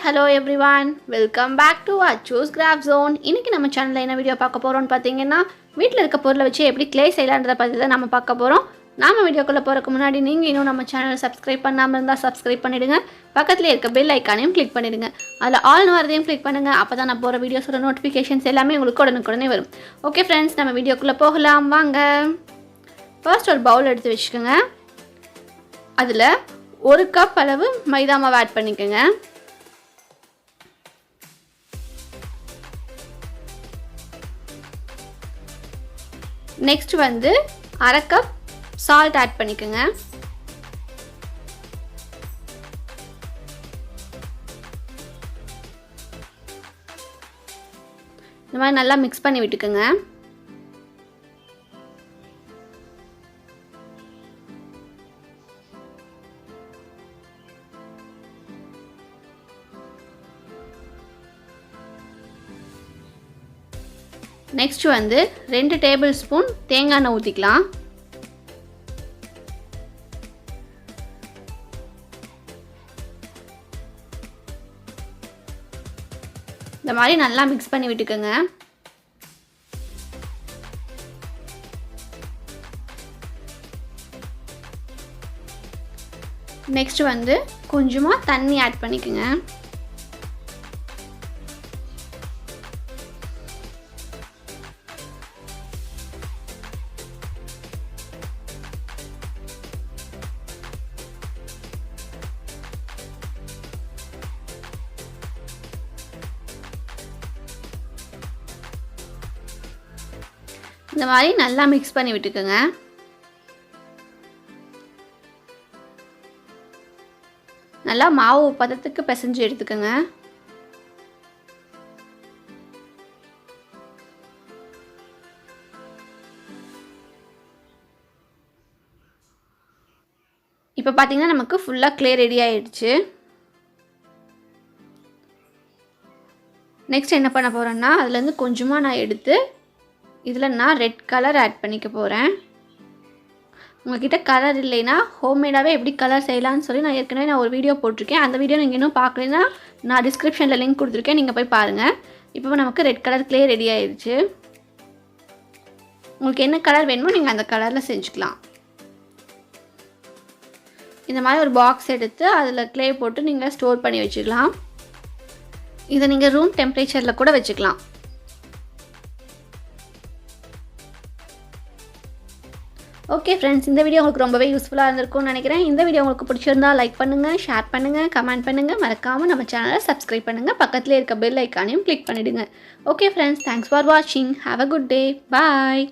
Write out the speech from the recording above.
Hello everyone, welcome back to Achus Craft Zone. இன்னைக்கு நம்ம சேனல்ல என்ன வீடியோ பார்க்க போறோம்னு பாத்தீங்கன்னா வீட்ல இருக்க பொருளை வச்சு எப்படி clay செய்யலாம்ன்றத பத்தி தான் நம்ம பார்க்க போறோம். நாம வீடியோக்குள்ள போறதுக்கு முன்னாடி நீங்க இன்னும் நம்ம சேனலை subscribe பண்ணாம இருந்தா subscribe பண்ணிடுங்க. பக்கத்துல இருக்க bell ஐகானையும் click பண்ணிடுங்க. அதுல all வரதையும் click பண்ணுங்க. அப்பதான் நான் போற வீடியோஸோட notifications எல்லாமே உங்களுக்கு உடனுக்குடனே வரும். ஓகே फ्रेंड्स, நம்ம வீடியோக்குள்ள போகலாம் வாங்க. ஃபர்ஸ்ட் ஒரு பவுல் எடுத்து வெச்சுக்கங்க. அதுல 1 கப் அளவு மைதா மாவு ஆட் பண்ணிக்கங்க. நெக்ஸ்ட் வந்து 1/2 கப் salt ஆட் பண்ணிக்கங்க. இந்த மாதிரி நல்லா mix பண்ணி விட்டுக்கங்க. நெக்ஸ்ட் வந்து 2 டேபிள் ஸ்பூன் தேங்காய் எண்ணெய் ஊத்திக்கலாம். இந்த மாதிரி நல்லா mix பண்ணி விட்டுக்கங்க. நெக்ஸ்ட் வந்து கொஞ்சமா தண்ணி ஆட் பண்ணிக்கங்க. இந்த மாதிரி நல்லா mix பண்ணி விட்டுக்கங்க. நல்லா மாவு பதத்துக்கு பிசைஞ்சு எடுத்துக்கங்க. இப்போ பாத்தீங்கன்னா நமக்கு ஃபுல்லா clay ரெடி ஆயிடுச்சு. நெக்ஸ்ட் என்ன பண்ண போறேன்னா அதுல இருந்து கொஞ்சமா நான் எடுத்து இதில் நான் ரெட் கலர் ஆட் பண்ணிக்க போகிறேன். உங்கள்கிட்ட கலர் இல்லைன்னா ஹோம்மேடாகவே எப்படி கலர் செய்யலாம்னு சொல்லி நான் ஏற்கனவே ஒரு வீடியோ போட்டிருக்கேன். அந்த வீடியோ நீங்கள் இன்னும் பார்க்கலைன்னா நான் டிஸ்கிரிப்ஷனில் லிங்க் கொடுத்துருக்கேன், நீங்கள் போய் பாருங்கள். இப்போ நமக்கு ரெட் கலர் clay ரெடி ஆயிடுச்சு. உங்களுக்கு என்ன கலர் வேணுமோ நீங்கள் அந்த கலரில் செஞ்சுக்கலாம். இந்த மாதிரி ஒரு பாக்ஸ் எடுத்து அதில் clay போட்டு நீங்கள் ஸ்டோர் பண்ணி வச்சுக்கலாம். இதை நீங்கள் ரூம் டெம்பரேச்சரில் கூட வச்சுக்கலாம். ஓகே ஃப்ரெண்ட்ஸ், இந்த வீடியோ உங்களுக்கு ரொம்பவே யூஸ்ஃபுல்லாக இருந்திருக்கும்னு நினைக்கிறேன். இந்த வீடியோ உங்களுக்கு பிடிச்சிருந்தா லைக் பண்ணுங்கள், ஷேர் பண்ணுங்கள், கமெண்ட் பண்ணுங்கள், மறக்காமல் நம்ம சேனலை சப்ஸ்கிரைப் பண்ணுங்கள், பக்கத்தில் இருக்க பெல் ஐக்கானையும் கிளிக் பண்ணிவிடுங்க. ஓகே ஃப்ரெண்ட்ஸ், தேங்க்ஸ் ஃபார் வாட்சிங். Have a good day. Bye.